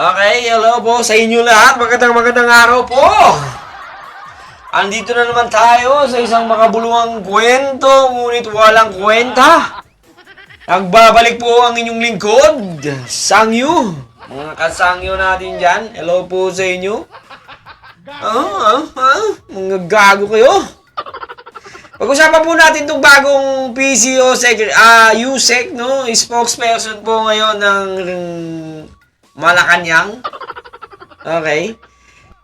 Okay, hello po sa inyo lahat. Magandang araw po. Andito na naman tayo sa isang makabuluhang kwento, ngunit walang kwenta. Nagbabalik po ang inyong lingkod, Sangyu. Mga kasangyo natin dyan, hello po sa inyo. Mga gago kayo. Pag-usapan po natin itong bagong PCO USEC, no? Spokesperson po ngayon ng Malacanang. Okay.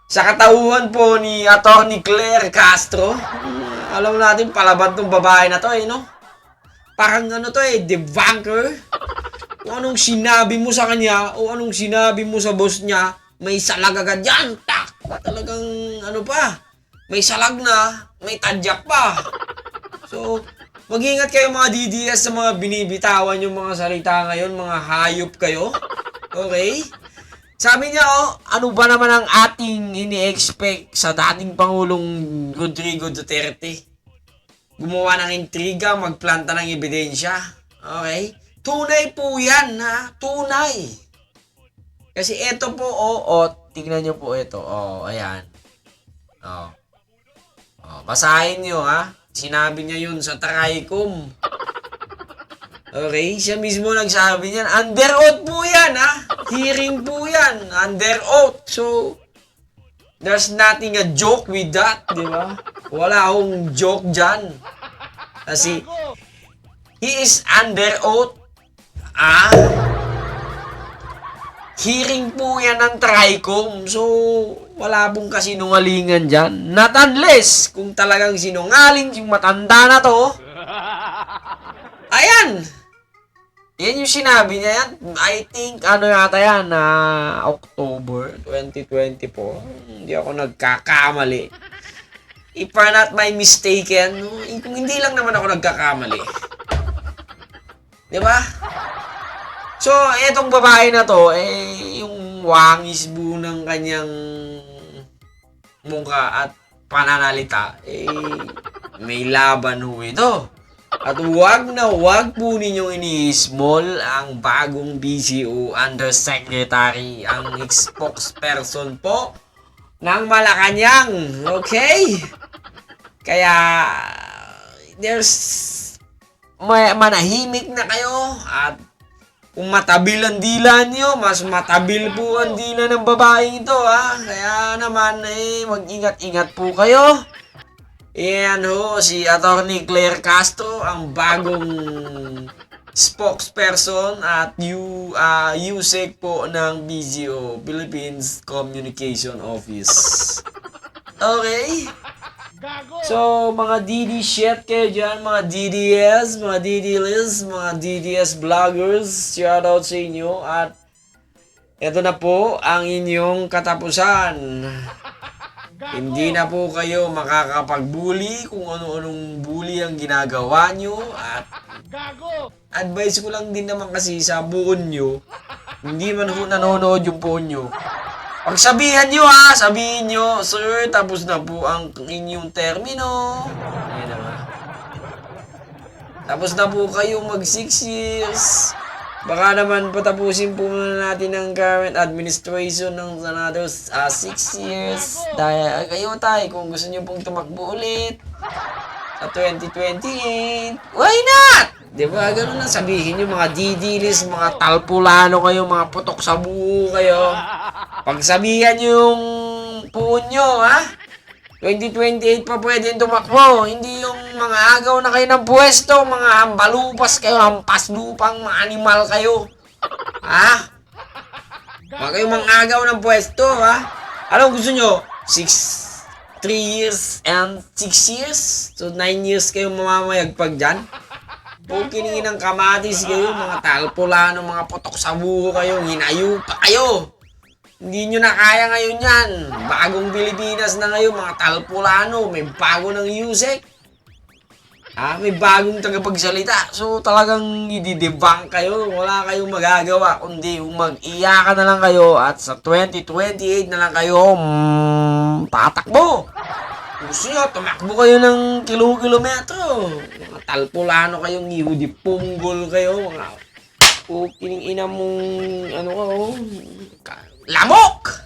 Sa katauhan po ni Atty. Claire Castro. Alam natin, palaban tong babae na to, no? Parang debunker. Kung anong sinabi mo sa kanya, o anong sinabi mo sa boss niya, may salag agad yan. Tak! Talagang, may salag na, may tadyak pa. So, mag-ingat kayo mga DDS sa mga binibitawan yung mga salita ngayon, mga hayop kayo. Okay? Sabi niya, ano ba naman ang ating ini-expect sa dating Pangulong Rodrigo Duterte? Gumawa ng intriga, magplanta ng ebidensya. Okay? Tunay po yan, ha? Tunay. Kasi eto po, tingnan niyo po ito. Ayan. Basahin niyo, ha? Sinabi niya yun sa Tricom. Okay? Siya mismo nagsabi niyan. Under oath po yan, ha? Hearing po yan. Under oath. So, there's nothing a joke with that, di ba? Wala akong joke dyan. Kasi, he is under oath. Hearing po yan ng Tricom. So, wala pong kasinungalingan dyan. Not unless, kung talagang sinungaling yung matanda na to, ayan! Yan yung sinabi niya yan. I think, yata yan, October 2024. Hindi ako nagkakamali. If I'm not my mistaken, kung hindi lang naman ako nagkakamali. Diba? So, etong babae na to, yung wangis bu ng kanyang mukha at pananalita, may laban ho ito. At wag po ninyong ini-small ang bagong BCO Undersecretary, ang spokesperson po ng Malacanang. Okay? Kaya, manahimik na kayo at kung matabil ang dila nyo, mas matabil po ang dila ng babaeng ito, ha? Kaya naman, mag-ingat-ingat po kayo. Yan ho, si Atty. Claire Castro, ang bagong spokesperson at USEC po ng BGO, Philippines Communication Office. Okay? So, mga DD shit kayo dyan, mga DDS, mga DDLiz, mga DDS vloggers, shoutout sa inyo. At ito na po ang inyong katapusan. Hindi na po kayo makakapag-bully kung ano-anong bully ang ginagawa nyo. At advice ko lang din naman kasi sa buon nyo, hindi man ho nanonood yung buon nyo. Pagsabihan nyo, sabihin nyo, sir, tapos na po ang inyong termino. Ayan na. Tapos na po kayo mag 6 years. Baka naman patapusin po muna natin ang current administration ng another 6 years. Dahil kayo kung gusto nyo pong tumakbo ulit sa 2028, why not? Diba? Ganun na sabihin nyo, mga didilis, mga talpulano kayo, mga putok sa buho kayo. Pagsabihan nyo yung puon nyo, 2028 pa pwede tumakbo. Hindi yung mga agaw na kayo ng pwesto, mga hambalupas kayo, hampas lupang, mga animal kayo. Mga kayo mga agaw ng pwesto, Anong gusto nyo? 3 years and 6 years? So 9 years kayo mamamayagpag dyan? Kung kiningin ng kamatis kayo, mga talpulano, mga putok sa buho kayo, hinayo pa kayo. Hindi nyo na kaya ngayon yan. Bagong Pilipinas na ngayon, mga talpulano, may bago ng USEC. May bagong tagapagsalita. So talagang i-debunk kayo. Wala kayong magagawa, kundi mag-iyakan na lang kayo at sa 2028 na lang kayo tatakbo. Gusto nyo, tumakbo kayo ng kilometro. Mga talpulano kayong ihudi, punggol kayo. Mga kining ina mong lamok!